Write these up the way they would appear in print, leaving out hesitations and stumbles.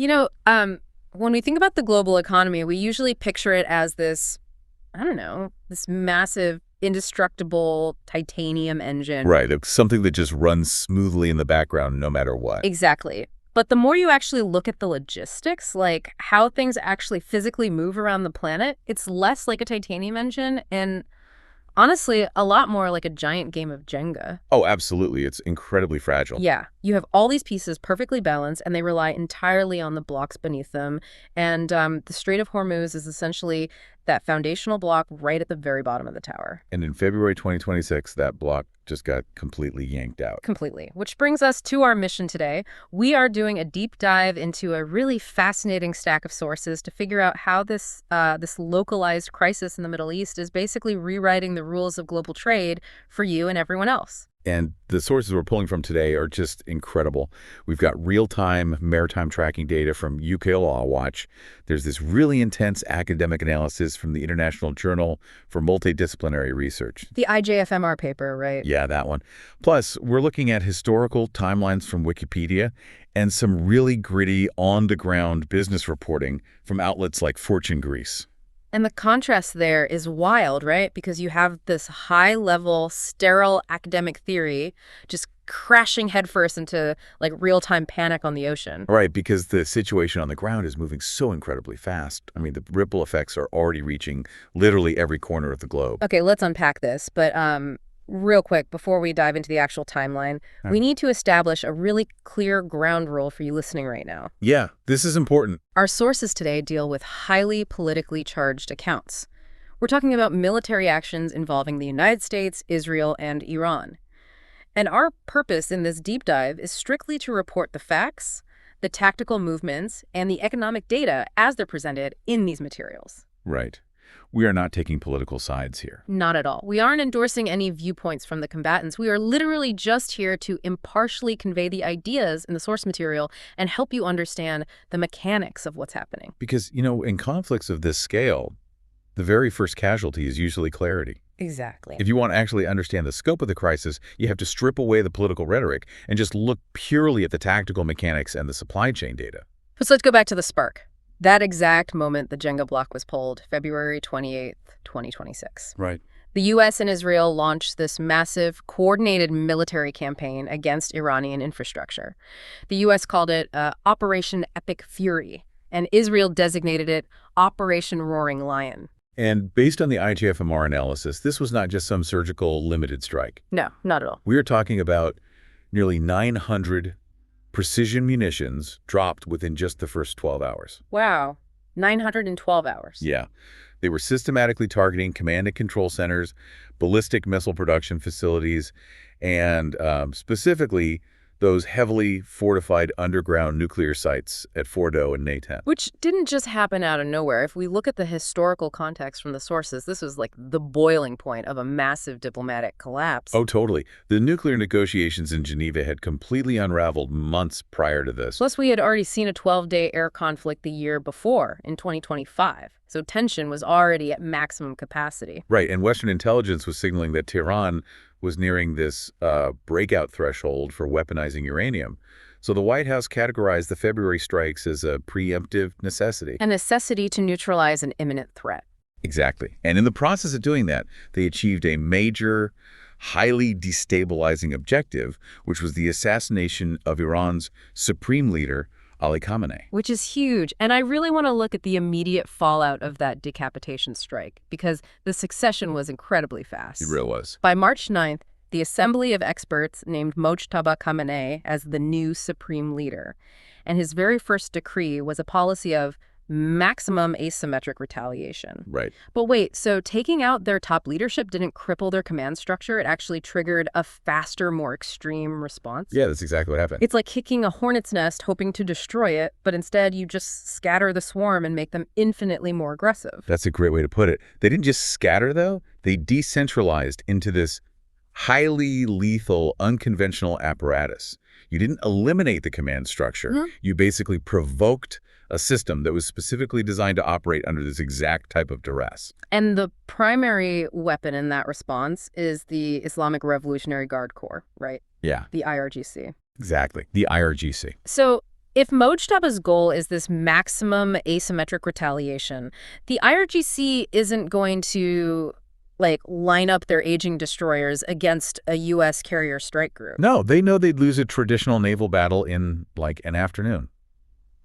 You know, when we think about the global economy, we usually picture it as this, I don't know, this massive, indestructible titanium engine. Right, it's something that just runs smoothly in the background no matter what. Exactly. But the more you actually look at the logistics, like how things actually physically move around the planet, it's less like a titanium engine and honestly, a lot more like a giant game of Jenga. Oh, absolutely. It's incredibly fragile. Yeah, you have all these pieces perfectly balanced, and they rely entirely on the blocks beneath them. And the Strait of Hormuz is essentially that foundational block right at the very bottom of the tower. And in February 2026, that block just got completely yanked out. Completely. Which brings us to our mission today. We are doing a deep dive into a really fascinating stack of sources to figure out how this localized crisis in the Middle East is basically rewriting the rules of global trade for you and everyone else. And the sources we're pulling from today are just incredible. We've got real-time maritime tracking data from UK Law Watch. There's this really intense academic analysis from the International Journal for Multidisciplinary Research. The IJFMR paper, right? Yeah, that one. Plus, we're looking at historical timelines from Wikipedia and some really gritty, on-the-ground business reporting from outlets like Fortune Greece. And the contrast there is wild, right? Because you have this high-level, sterile academic theory just crashing headfirst into like real-time panic on the ocean. Right, because the situation on the ground is moving so incredibly fast. I mean, the ripple effects are already reaching literally every corner of the globe. Okay, let's unpack this. But real quick, before we dive into the actual timeline, we need to establish a really clear ground rule for you listening right now. Yeah, this is important. Our sources today deal with highly politically charged accounts. We're talking about military actions involving the United States, Israel, and Iran. And our purpose in this deep dive is strictly to report the facts, the tactical movements, and the economic data as they're presented in these materials. Right. We are not taking political sides here. Not at all. We aren't endorsing any viewpoints from the combatants. We are literally just here to impartially convey the ideas in the source material and help you understand the mechanics of what's happening. Because, in conflicts of this scale, the very first casualty is usually clarity. Exactly. If you want to actually understand the scope of the crisis, you have to strip away the political rhetoric and just look purely at the tactical mechanics and the supply chain data. So let's go back to the spark. That exact moment the Jenga block was pulled, February 28th, 2026. Right. The U.S. and Israel launched this massive, coordinated military campaign against Iranian infrastructure. The U.S. called it Operation Epic Fury, and Israel designated it Operation Roaring Lion. And based on the IGFMR analysis, this was not just some surgical limited strike. No, not at all. We are talking about nearly 900 precision munitions dropped within just the first 12 hours. Wow. 912 hours. Yeah. They were systematically targeting command and control centers, ballistic missile production facilities, and specifically those heavily fortified underground nuclear sites at Fordo and Natanz. Which didn't just happen out of nowhere. If we look at the historical context from the sources, this was like the boiling point of a massive diplomatic collapse. Oh, totally. The nuclear negotiations in Geneva had completely unraveled months prior to this. Plus, we had already seen a 12-day air conflict the year before, in 2025. So tension was already at maximum capacity. Right, and Western intelligence was signaling that Tehran was nearing this breakout threshold for weaponizing uranium. So the White House categorized the February strikes as a preemptive necessity. A necessity to neutralize an imminent threat. Exactly. And in the process of doing that, they achieved a major, highly destabilizing objective, which was the assassination of Iran's supreme leader, Ali Khamenei. Which is huge. And I really want to look at the immediate fallout of that decapitation strike, because the succession was incredibly fast. It really was. By March 9th, the Assembly of Experts named Mojtaba Khamenei as the new supreme leader. And his very first decree was a policy of maximum asymmetric retaliation. Right. But wait, so taking out their top leadership didn't cripple their command structure? It actually triggered a faster, more extreme response? Yeah, that's exactly what happened. It's like kicking a hornet's nest hoping to destroy it, but instead you just scatter the swarm and make them infinitely more aggressive. That's a great way to put it. They didn't just scatter, though. They decentralized into this highly lethal, unconventional apparatus. You didn't eliminate the command structure. Mm-hmm. You basically provoked a system that was specifically designed to operate under this exact type of duress. And the primary weapon in that response is the Islamic Revolutionary Guard Corps, right? Yeah. The IRGC. Exactly. The IRGC. So If Mojtaba's goal is this maximum asymmetric retaliation, the IRGC isn't going to, like, line up their aging destroyers against a U.S. carrier strike group. No, they know they'd lose a traditional naval battle in, like, an afternoon.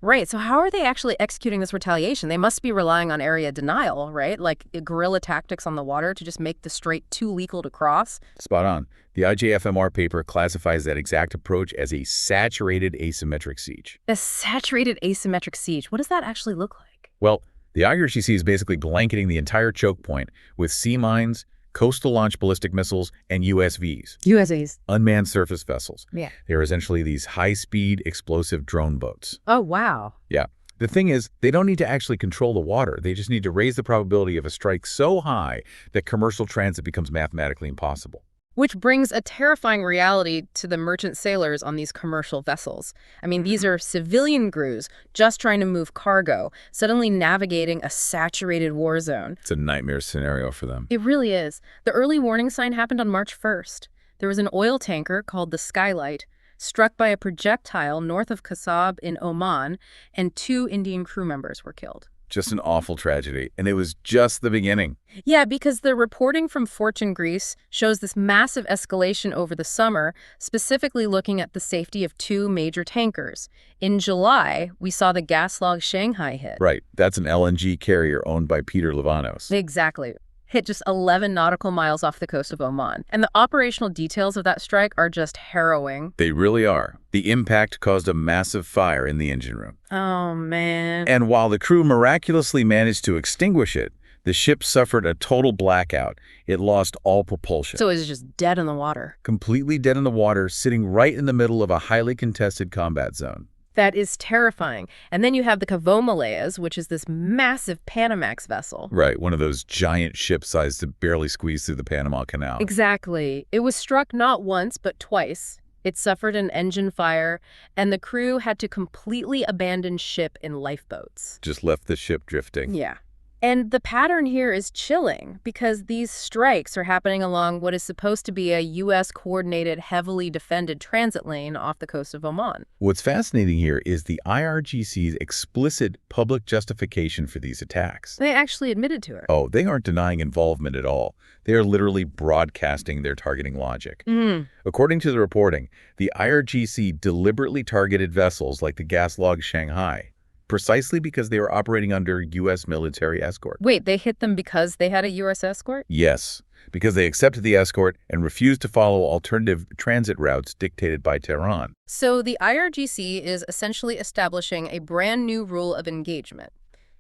Right, so how are they actually executing this retaliation? They must be relying on area denial, right? Like guerrilla tactics on the water to just make the strait too lethal to cross? Spot on. The IJFMR paper classifies that exact approach as a saturated asymmetric siege. A saturated asymmetric siege. What does that actually look like? Well, the IRGC is basically blanketing the entire choke point with sea mines, coastal launch ballistic missiles, and USVs. USVs. Unmanned surface vessels. Yeah. They're essentially these high-speed explosive drone boats. Oh, wow. Yeah. The thing is, they don't need to actually control the water. They just need to raise the probability of a strike so high that commercial transit becomes mathematically impossible. Which brings a terrifying reality to the merchant sailors on these commercial vessels. I mean, these are civilian crews just trying to move cargo, suddenly navigating a saturated war zone. It's a nightmare scenario for them. It really is. The early warning sign happened on March 1st. There was an oil tanker called the Skylight, struck by a projectile north of Kasab in Oman, and 2 Indian crew members were killed. Just an awful tragedy, and it was just the beginning. Yeah, because the reporting from Fortune Greece shows this massive escalation over the summer, specifically looking at the safety of 2 major tankers. In July, we saw the gas log Shanghai hit. Right, that's an LNG carrier owned by Peter Livanos. Exactly. Hit just 11 nautical miles off the coast of Oman. And the operational details of that strike are just harrowing. They really are. The impact caused a massive fire in the engine room. Oh, man. And while the crew miraculously managed to extinguish it, the ship suffered a total blackout. It lost all propulsion. So it was just dead in the water. Completely dead in the water, sitting right in the middle of a highly contested combat zone. That is terrifying. And then you have the Kavomaleas, which is this massive Panamax vessel. Right, one of those giant ships sized to barely squeeze through the Panama Canal. Exactly. It was struck not once, but twice. It suffered an engine fire, and the crew had to completely abandon ship in lifeboats. Just left the ship drifting. Yeah. And the pattern here is chilling because these strikes are happening along what is supposed to be a U.S.-coordinated, heavily defended transit lane off the coast of Oman. What's fascinating here is the IRGC's explicit public justification for these attacks. They actually admitted to it. Oh, they aren't denying involvement at all. They are literally broadcasting their targeting logic. According to the reporting, the IRGC deliberately targeted vessels like the gas log Shanghai, precisely because they were operating under U.S. military escort. Wait, they hit them because they had a U.S. escort? Yes, because they accepted the escort and refused to follow alternative transit routes dictated by Tehran. So the IRGC is essentially establishing a brand new rule of engagement.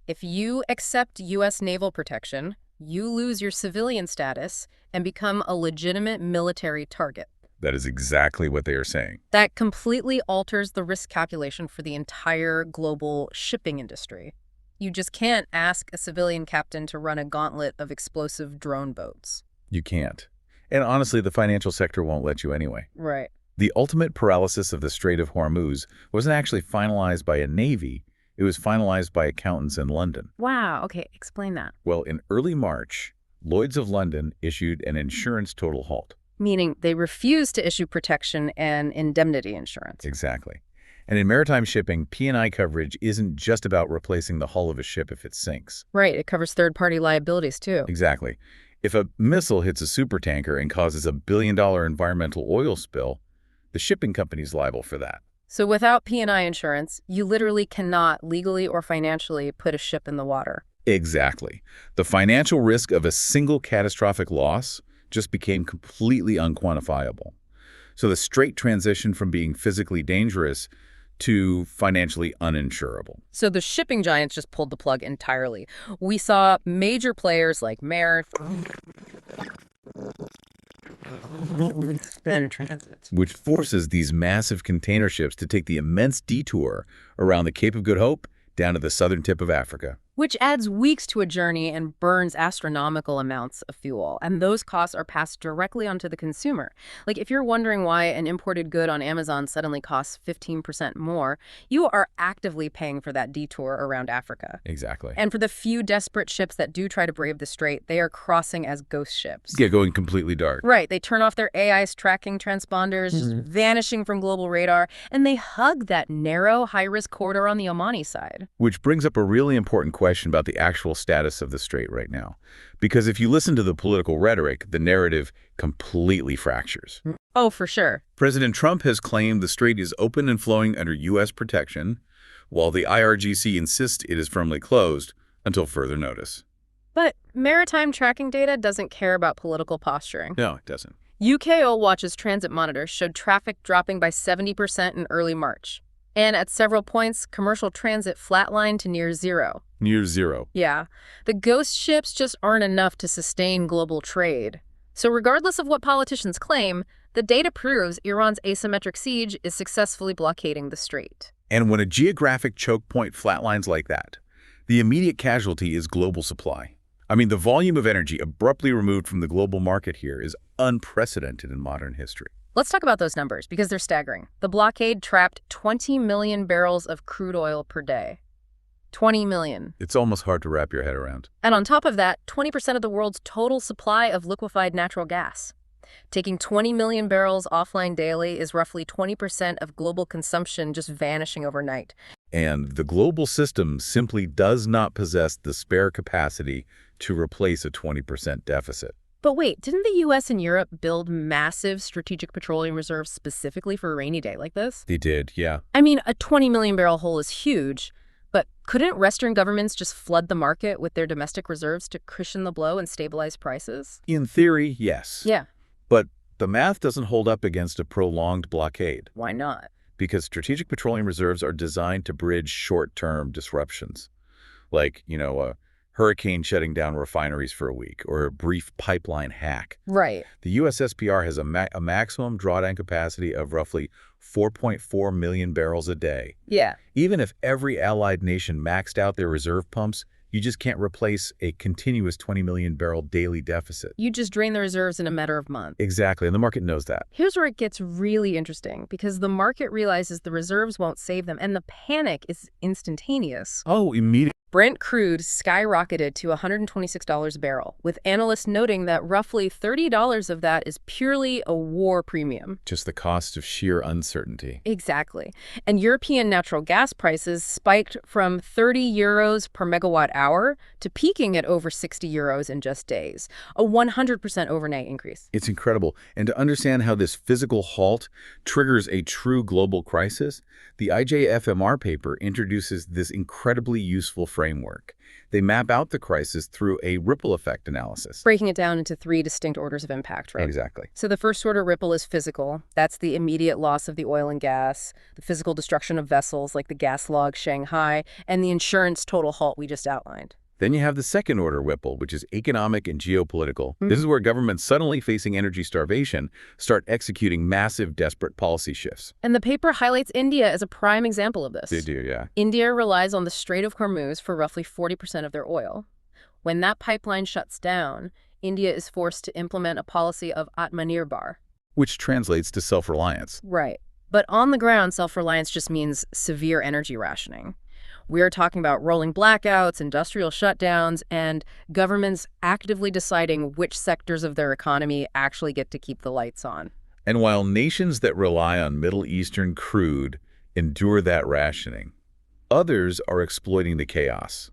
If you accept U.S. naval protection, you lose your civilian status and become a legitimate military target. That is exactly what they are saying. That completely alters the risk calculation for the entire global shipping industry. You just can't ask a civilian captain to run a gauntlet of explosive drone boats. You can't. And honestly, the financial sector won't let you anyway. Right. The ultimate paralysis of the Strait of Hormuz wasn't actually finalized by a navy. It was finalized by accountants in London. Wow. Okay, explain that. Well, in early March, Lloyd's of London issued an insurance total halt. Meaning they refuse to issue protection and indemnity insurance. Exactly. And in maritime shipping, P&I coverage isn't just about replacing the hull of a ship if it sinks. Right, it covers third-party liabilities too. Exactly. If a missile hits a supertanker and causes a billion-dollar environmental oil spill, the shipping company's liable for that. So without P&I insurance, you literally cannot legally or financially put a ship in the water. Exactly. The financial risk of a single catastrophic loss just became completely unquantifiable. So the straight transition from being physically dangerous to financially uninsurable. So the shipping giants just pulled the plug entirely. We saw major players like Maersk, which forces these massive container ships to take the immense detour around the Cape of Good Hope down to the southern tip of Africa. which adds weeks to a journey and burns astronomical amounts of fuel. And those costs are passed directly onto the consumer. Like if you're wondering why an imported good on Amazon suddenly costs 15% more, you are actively paying for that detour around Africa. Exactly. And for the few desperate ships that do try to brave the strait, they are crossing as ghost ships. Yeah, going completely dark. Right. They turn off their AI's tracking transponders, just vanishing from global radar, and they hug that narrow, high-risk corridor on the Omani side. Which brings up a really important question about the actual status of the strait right now. Because if you listen to the political rhetoric, the narrative completely fractures. Oh, for sure. President Trump has claimed the strait is open and flowing under U.S. protection, while the IRGC insists it is firmly closed until further notice. But maritime tracking data doesn't care about political posturing. No, it doesn't. UK Oil Watch's transit monitors showed traffic dropping by 70% in early March. And at several points, commercial transit flatlined to near zero. Near zero. Yeah. The ghost ships just aren't enough to sustain global trade. So regardless of what politicians claim, the data proves Iran's asymmetric siege is successfully blockading the strait. And when a geographic choke point flatlines like that, the immediate casualty is global supply. I mean, the volume of energy abruptly removed from the global market here is unprecedented in modern history. Let's talk about those numbers, because they're staggering. The blockade trapped 20 million barrels of crude oil per day. 20 million. It's almost hard to wrap your head around. And on top of that, 20% of the world's total supply of liquefied natural gas. Taking 20 million barrels offline daily is roughly 20% of global consumption just vanishing overnight. And the global system simply does not possess the spare capacity to replace a 20% deficit. But wait, didn't the US and Europe build massive strategic petroleum reserves specifically for a rainy day like this? They did, yeah. I mean, a 20 million barrel hole is huge, but couldn't Western governments just flood the market with their domestic reserves to cushion the blow and stabilize prices? In theory, yes. Yeah. But the math doesn't hold up against a prolonged blockade. Why not? Because strategic petroleum reserves are designed to bridge short-term disruptions, like, a hurricane shutting down refineries for a week or a brief pipeline hack. Right. The U.S. SPR has a maximum drawdown capacity of roughly 4.4 million barrels a day. Yeah. Even if every allied nation maxed out their reserve pumps, you just can't replace a continuous 20 million barrel daily deficit. You just drain the reserves in a matter of months. Exactly, and the market knows that. Here's where it gets really interesting, because the market realizes the reserves won't save them, and the panic is instantaneous. Oh, immediately. Brent crude skyrocketed to $126 a barrel, with analysts noting that roughly $30 of that is purely a war premium. Just the cost of sheer uncertainty. Exactly. And European natural gas prices spiked from 30 euros per megawatt hour to peaking at over 60 euros in just days, a 100% overnight increase. It's incredible. And to understand how this physical halt triggers a true global crisis, the IJFMR paper introduces this incredibly useful framework. They map out the crisis through a ripple effect analysis. Breaking it down into 3 distinct orders of impact, right? Exactly. So the first order ripple is physical. That's the immediate loss of the oil and gas, the physical destruction of vessels like the gas log Shanghai, and the insurance total halt we just outlined. Then you have the second order ripple, which is economic and geopolitical. This is where governments suddenly facing energy starvation start executing massive, desperate policy shifts. And the paper highlights India as a prime example of this. They do, yeah. India relies on the Strait of Hormuz for roughly 40% of their oil. When that pipeline shuts down, India is forced to implement a policy of Atmanirbhar. Which translates to self-reliance. Right. But on the ground, self-reliance just means severe energy rationing. We're talking about rolling blackouts, industrial shutdowns, and governments actively deciding which sectors of their economy actually get to keep the lights on. And while nations that rely on Middle Eastern crude endure that rationing, others are exploiting the chaos.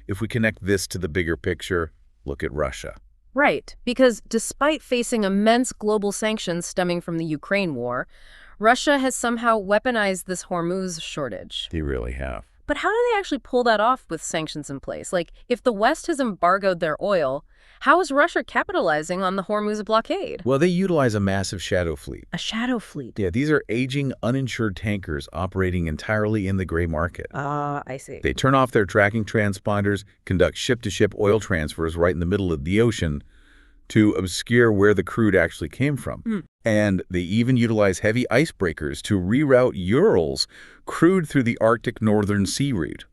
If we connect this to the bigger picture, look at Russia. Right, because despite facing immense global sanctions stemming from the Ukraine war, Russia has somehow weaponized this Hormuz shortage. They really have. But how do they actually pull that off with sanctions in place? Like, if the West has embargoed their oil, how is Russia capitalizing on the Hormuz blockade? Well, they utilize a massive shadow fleet. A shadow fleet? Yeah, these are aging, uninsured tankers operating entirely in the gray market. I see. They turn off their tracking transponders, conduct ship-to-ship oil transfers right in the middle of the ocean to obscure where the crude actually came from. And they even utilize heavy icebreakers to reroute Urals crude through the Arctic Northern Sea route.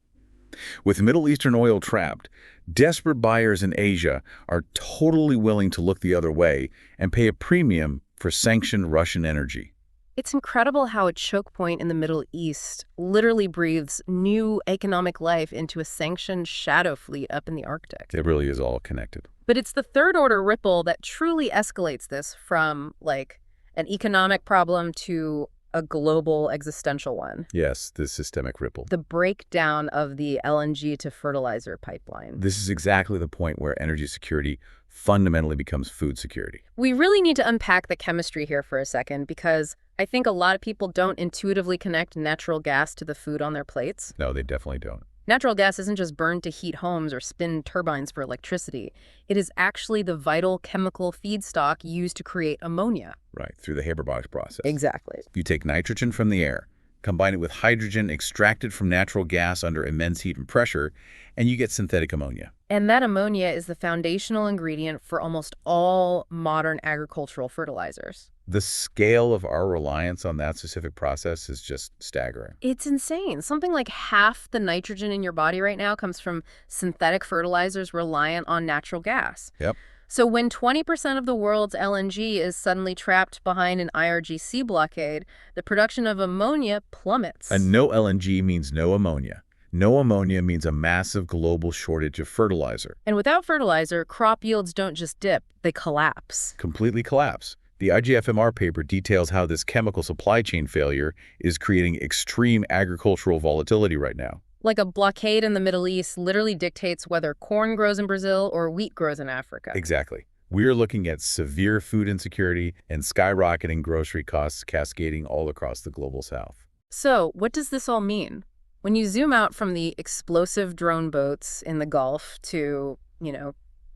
With Middle Eastern oil trapped, desperate buyers in Asia are totally willing to look the other way and pay a premium for sanctioned Russian energy. It's incredible how a choke point in the Middle East literally breathes new economic life into a sanctioned shadow fleet up in the Arctic. It really is all connected. But it's the third-order ripple that truly escalates this from, like, an economic problem to a global existential one. Yes, the systemic ripple. The breakdown of the LNG to fertilizer pipeline. This is exactly the point where energy security fundamentally becomes food security. We really need to unpack the chemistry here for a second because I think a lot of people don't intuitively connect natural gas to the food on their plates. No, they definitely don't. Natural gas isn't just burned to heat homes or spin turbines for electricity. It is actually the vital chemical feedstock used to create ammonia. Right, through the Haber-Bosch process. Exactly. You take nitrogen from the air, combine it with hydrogen extracted from natural gas under immense heat and pressure, and you get synthetic ammonia. And that ammonia is the foundational ingredient for almost all modern agricultural fertilizers. The scale of our reliance on that specific process is just staggering. It's insane. Something like half the nitrogen in your body right now comes from synthetic fertilizers reliant on natural gas. Yep. So when 20% of the world's LNG is suddenly trapped behind an IRGC blockade, the production of ammonia plummets. And no LNG means no ammonia. No ammonia means a massive global shortage of fertilizer. And without fertilizer, crop yields don't just dip, they collapse. Completely collapse. The IGFMR paper details how this chemical supply chain failure is creating extreme agricultural volatility right now. Like a blockade in the Middle East literally dictates whether corn grows in Brazil or wheat grows in Africa. Exactly. We're looking at severe food insecurity and skyrocketing grocery costs cascading all across the global south. So, what does this all mean? When you zoom out from the explosive drone boats in the Gulf to,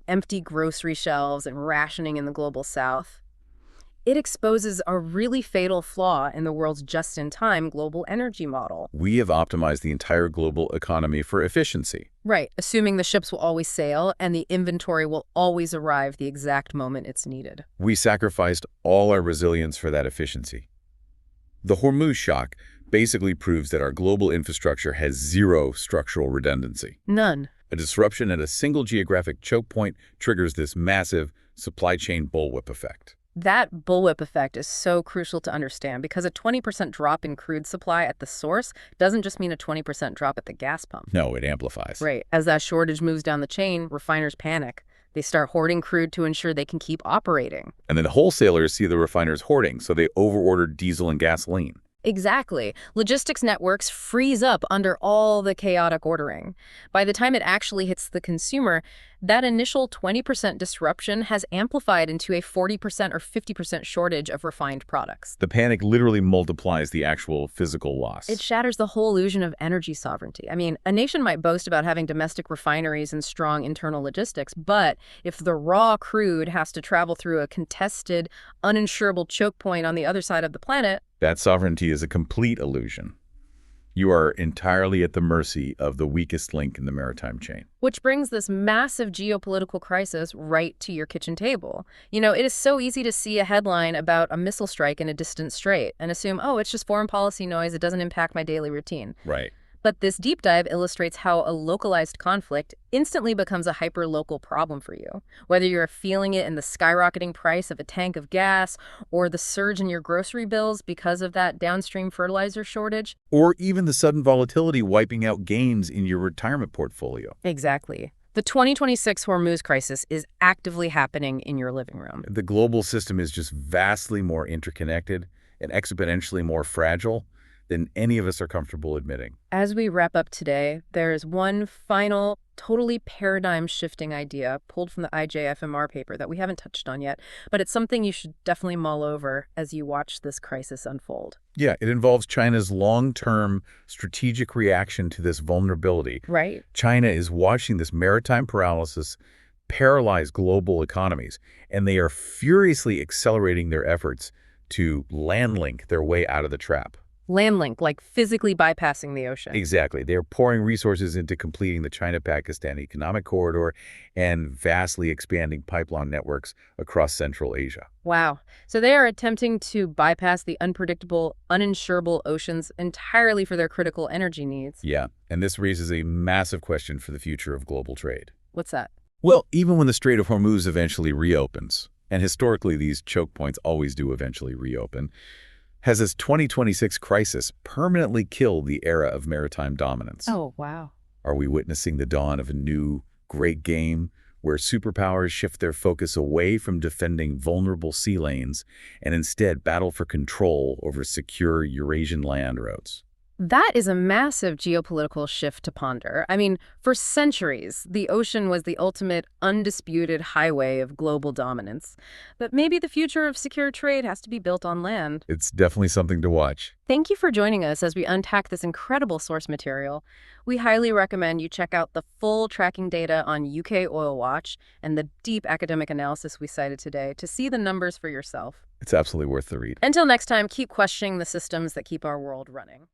empty grocery shelves and rationing in the global south, it exposes a really fatal flaw in the world's just-in-time global energy model. We have optimized the entire global economy for efficiency. Right, assuming the ships will always sail and the inventory will always arrive the exact moment it's needed. We sacrificed all our resilience for that efficiency. The Hormuz shock basically proves that our global infrastructure has zero structural redundancy. None. A disruption at a single geographic choke point triggers this massive supply chain bullwhip effect. That bullwhip effect is so crucial to understand because a 20% drop in crude supply at the source doesn't just mean a 20% drop at the gas pump. No, it amplifies. Right. As that shortage moves down the chain, refiners panic. They start hoarding crude to ensure they can keep operating. And then wholesalers see the refiners hoarding, so they overorder diesel and gasoline. Exactly. Logistics networks freeze up under all the chaotic ordering. By the time it actually hits the consumer, that initial 20% disruption has amplified into a 40% or 50% shortage of refined products. The panic literally multiplies the actual physical loss. It shatters the whole illusion of energy sovereignty. I mean, a nation might boast about having domestic refineries and strong internal logistics, but if the raw crude has to travel through a contested, uninsurable choke point on the other side of the planet, that sovereignty is a complete illusion. You are entirely at the mercy of the weakest link in the maritime chain. Which brings this massive geopolitical crisis right to your kitchen table. It is so easy to see a headline about a missile strike in a distant strait and assume, oh, it's just foreign policy noise, it doesn't impact my daily routine. Right. But this deep dive illustrates how a localized conflict instantly becomes a hyper-local problem for you. Whether you're feeling it in the skyrocketing price of a tank of gas or the surge in your grocery bills because of that downstream fertilizer shortage. Or even the sudden volatility wiping out gains in your retirement portfolio. Exactly. The 2026 Hormuz crisis is actively happening in your living room. The global system is just vastly more interconnected and exponentially more fragile than any of us are comfortable admitting. As we wrap up today, there is one final, totally paradigm-shifting idea pulled from the IJFMR paper that we haven't touched on yet, but it's something you should definitely mull over as you watch this crisis unfold. Yeah, it involves China's long-term strategic reaction to this vulnerability. Right. China is watching this maritime paralysis paralyze global economies, and they are furiously accelerating their efforts to land link their way out of the trap. Land link, like physically bypassing the ocean. Exactly. They're pouring resources into completing the China-Pakistan economic corridor and vastly expanding pipeline networks across Central Asia. Wow. So they are attempting to bypass the unpredictable, uninsurable oceans entirely for their critical energy needs. Yeah, and this raises a massive question for the future of global trade. What's that? Well, even when the Strait of Hormuz eventually reopens, and historically these choke points always do eventually reopen, has this 2026 crisis permanently killed the era of maritime dominance? Oh, wow. Are we witnessing the dawn of a new, great game where superpowers shift their focus away from defending vulnerable sea lanes and instead battle for control over secure Eurasian land routes? That is a massive geopolitical shift to ponder. I mean, for centuries, the ocean was the ultimate, undisputed highway of global dominance. But maybe the future of secure trade has to be built on land. It's definitely something to watch. Thank you for joining us as we unpack this incredible source material. We highly recommend you check out the full tracking data on UK Oil Watch and the deep academic analysis we cited today to see the numbers for yourself. It's absolutely worth the read. Until next time, keep questioning the systems that keep our world running.